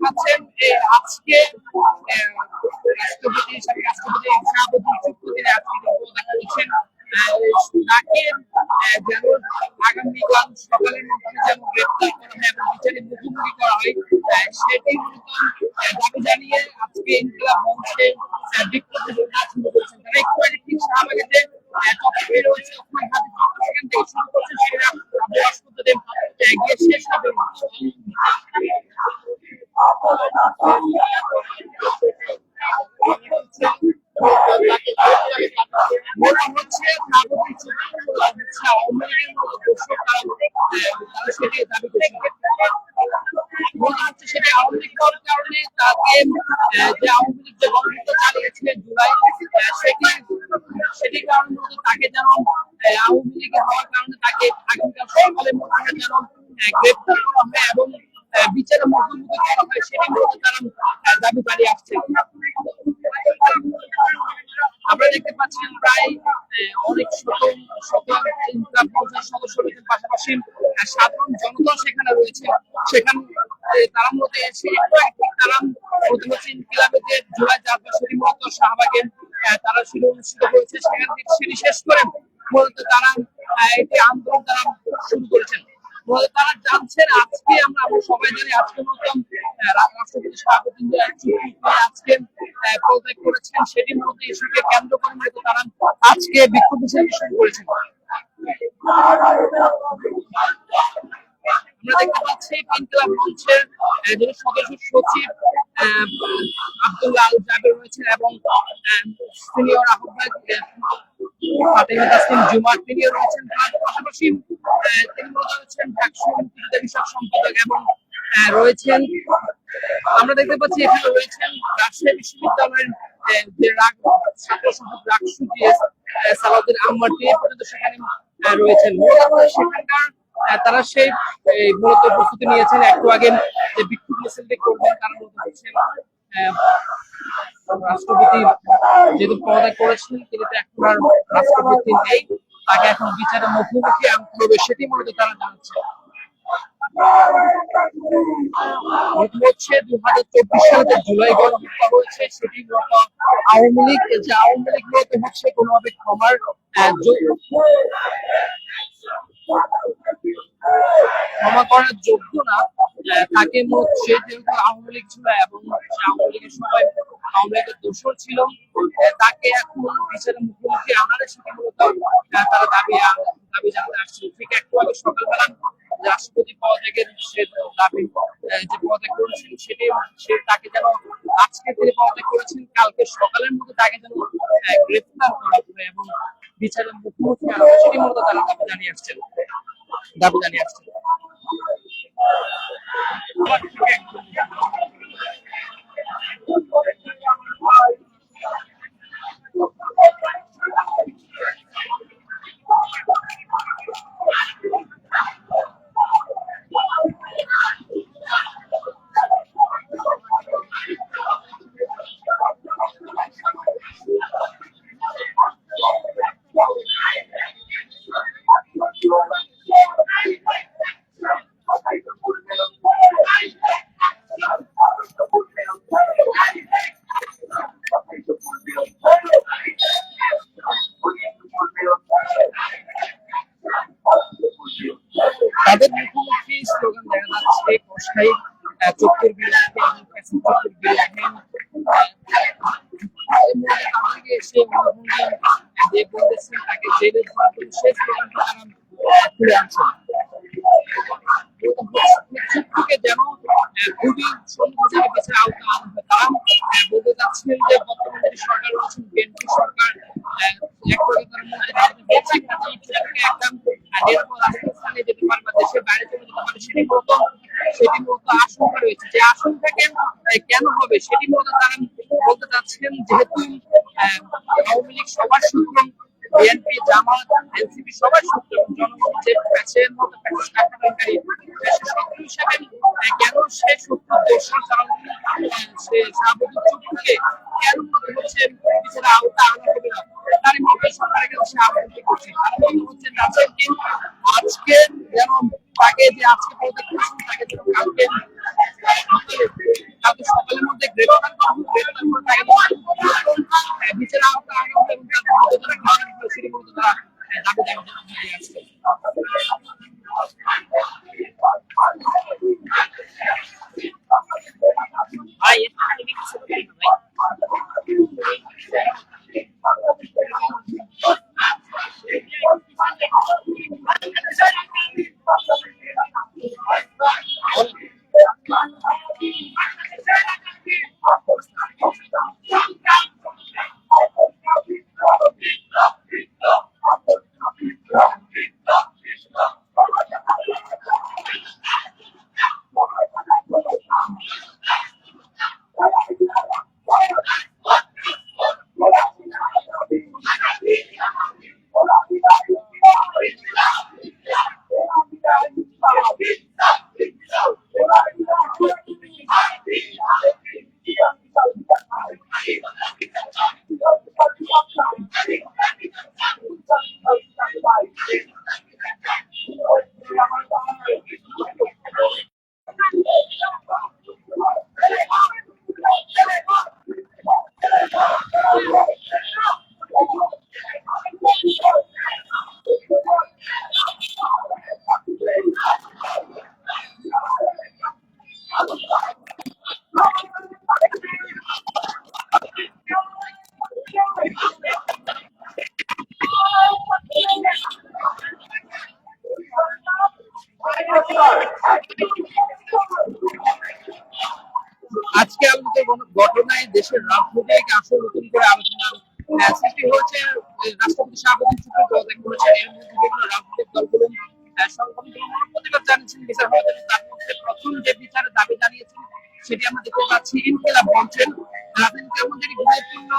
পাচ্ছেন আজকে রাষ্ট্রপতি রাষ্ট্রপতি শাহাবুদ্দিন চুপ্পুদিনে আজকে দেখা দিচ্ছেন তাকে যেন আগামীকাল সকালের মধ্যে যেন গ্রেপ্তার করা হয় এবং বিচারের মুখোমুখি করা হয় সেটি দাবি জানিয়ে আজকে ইনকিলাব মঞ্চে বিক্ষোভ শুরু করেছেন। তারা একটু আগে ঠিক শাহবাগে যে টপিকে রয়েছে ওখানে সেখান থেকে শুরু করছেন সেটা রাষ্ট্রপতি গিয়ে শেষ হবে। মনে হচ্ছে আওয়ামী লীগের মতো দর্শক তারা সেটি দাবি করছেন। মনে হচ্ছে সেটা আওয়ামী লীগ হওয়ার কারণে তাকে যে আওয়ামী লীগ যে গণহত্যা চালিয়েছিলেন জুলাই সেটি কারণ মতো তাকে যেন আওয়ামী লীগ হওয়ার কারণে তাকে আগামীকাল সকালের মধ্যে যেন গ্রেপ্তার করা হয় এবং বিচারের মুখোমুখি করা হয় সেটি মূলত তারা দাবি জানিয়ে আসছে। আমরা দেখতে পাচ্ছি প্রায় অনেক শত ইনকিলাব মঞ্চের সদস্য রয়েছেন, পাশাপাশি সাধারণ জনতা সেখানে রয়েছে। সেখানে তারা মূলত তারা প্রথম হচ্ছে ইনকিলাবে যে জুলাই যাত্রা সেটি মূলত শাহবাগে তারা সেটি অনুষ্ঠিত করেছে। সেখান থেকে সেটি শেষ করে মূলত তারা একটি আন্দোলন তারা শুরু করেছেন। তারা জানছেন আজকে আমরা সবাই জানি আজকে মূলত রাষ্ট্রপতি শাহাবুদ্দিন আজকে পদত্যাগ করেছেন সেটির মধ্যে ইস্যুকে কেন্দ্র করে মূলত তারা আজকে বিক্ষোভ শুরু করেছেন। আমরা দেখতে পাচ্ছি ইনকিলাব মঞ্চের যিনি সদস্য সচিব আব্দুল্লাহ আল জাবের রয়েছেন এবং সিনিয়র আহ্বায়ক ফাতেমা তাসলিম জুমা তিনিও রয়েছেন। তার পাশাপাশি তিনি রয়েছেন ঢাকা মুক্তিযোদ্ধা বিষয়ক সম্পাদক এবং রয়েছেন আমরা দেখতে পাচ্ছি এখানে রয়েছেন রাজশাহী বিশ্ববিদ্যালয়ের যে ছাত্র সংসদ রাকসুজি সালাউদ্দিন আম্মার তিনি পর্যন্ত সেখানে রয়েছেন। সেখানকার তারা সেই মূলত প্রস্তুতি নিয়েছেন একটু আগে যে বিক্ষোভ মিছিলটি করবেন তারা মূলত হচ্ছেন রাষ্ট্রপতি যেহেতু পদত্যাগ করেছেন তিনি তো এখন আর রাষ্ট্রপতি নেই, তাকে এখন বিচারের মুখোমুখি আনতে হবে সেটি মূলত তারা জানাচ্ছে। হচ্ছে 2024 সালে জুলাই গণহত্যা হয়েছে সেটি মূলত আওয়ামী লীগ যে আওয়ামী লীগ মূলত হচ্ছে কোনোভাবে ক্ষমার ক্ষমা করার যোগ্য না, তাকে সে যেহেতু আওয়ামী লীগ ছিল এবং আওয়ামী লীগের সবাই আওয়ামী লীগের দোষর ছিল তাকে এখন বিচারের মুখোমুখি আনারে সেটি মূলত তারা দাবি জানাতে আসছিল। ঠিক একটু আগে সকালবেলা রাষ্ট্রপতি পদত্যাগের সে দাবি যে পদত্যাগ করেছেন সেটি তাকে যেন আজকে তিনি পদত্যাগ করেছেন কালকে সকালের মধ্যে তাকে যেন গ্রেফতার করা হবে এবং বিচারের মুখোমুখি আনা হবে সেটি মূলত তারা দাবি জানিয়ে আসছেন। তাদের মুখোমুখি স্লোগান দেখা যাচ্ছে কসাই চোখের বিরুদ্ধে তাদেরকে এসে যে বলতেছেন তাকে জেলে ধরা করে সেই স্লোগানটা তারা তুলে আনছেন। যেন খুবই সন্দেহজনক বিচারের আওতায় আনা হয়। তারা বলতে চাচ্ছেন যে বর্তমানে যে সরকার রয়েছেন বিএনপি সরকার এক প্রকারের মধ্যে একদম নিরাপদ আশ্রয়স্থানে যেতে পারে বা দেশের বাইরে চলে যেতে পারে সেটি মূলত আশঙ্কা রয়েছে। যে আশঙ্কা কেন হবে সেটি মূলত তারা বলতে চাচ্ছেন যেহেতু আওয়ামী লীগ সবার সূত্র বিএনপি জামাত এনসিপি সবার সূত্র জনগণ যে প্যাচের মতো আক্রমণকারী শত্রু হিসাবে কেন সে শত্রু দোষর সে শাহাবুদ্দিন চুপ্পুকে কেন মনে হচ্ছে বিচারের আওতা আনা হবে না তারই মধ্যে সরকারের কাছে আবেদন করছে কারণ হচ্ছে নাসিরকে আজকে যেন তাকে যে আজকে পদত্যাগ করেছেন তাকে যেন কালকে কালকে সকালের মধ্যে গ্রেফতার করা হোক, গ্রেফতার করে তাকে বিচারের আওতায় আনা হোক এবং তার বিরুদ্ধে যারা ঘটনা সেটি মূলত তারা দাবি জানিয়ে আসছে। ভাই আজকে আলোচিত ঘটনায় দেশের রাজনৈতিক আসল নতুন করে আলোচনা সৃষ্টি হয়েছে। রাষ্ট্রপতি শাহাবুদ্দিন চুপ্পু পদত্যাগ করেছেন, এর মধ্যে বিভিন্ন রাজনৈতিক দলগুলো সংগঠনগুলো প্রতিবাদ জানিয়েছেন বিচার হওয়ার জন্য। তার মধ্যে প্রথম যে বিচারের দাবি জানিয়েছেন সেটি আমরা দেখতে পাচ্ছি ইনকিলাব মঞ্চের রাজনীতি কেমন যেটি গুরুত্বপূর্ণ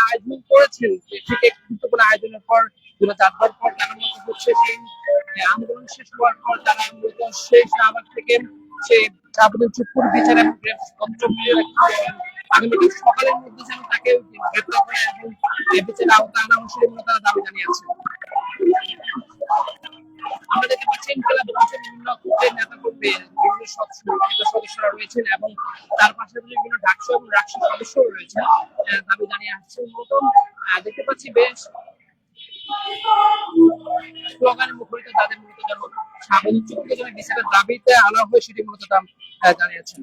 আয়োজন করেছেন, ঠিক এক গুরুত্বপূর্ণ আয়োজনের পর 2004 পর তার মধ্যে হচ্ছে সেই আন্দোলন শেষ হওয়ার পর তারা মূলত সেই শাহবাগ থেকে সে শাহাবুদ্দিন চুপ্পুর বিচার এবং পত্র মিলিয়ে আগামীকাল সকালের মধ্যে যেন তাকে গ্রেপ্তার করে এবং বিচারের আওতায় আনা হয় সেটি তারা দাবি জানিয়েছে। আমরা দেখতে পাচ্ছি ইনকিলাব মঞ্চের বিভিন্ন কূটের নেতা কর্মী বিভিন্ন সদস্যরা রয়েছেন এবং তার পাশাপাশি বিভিন্ন ডাকসু এবং রাকসু সদস্যও রয়েছেন, দাবি জানিয়ে আসছে। মূলত দেখতে পাচ্ছি বেশ স্লোগানে মুখরিত তাদের মূলত যেন শাহাবুদ্দিন চুপ্পুকে যেন বিচারের দাবিতে আনা হয় সেটি মূলত তারা জানিয়েছেন।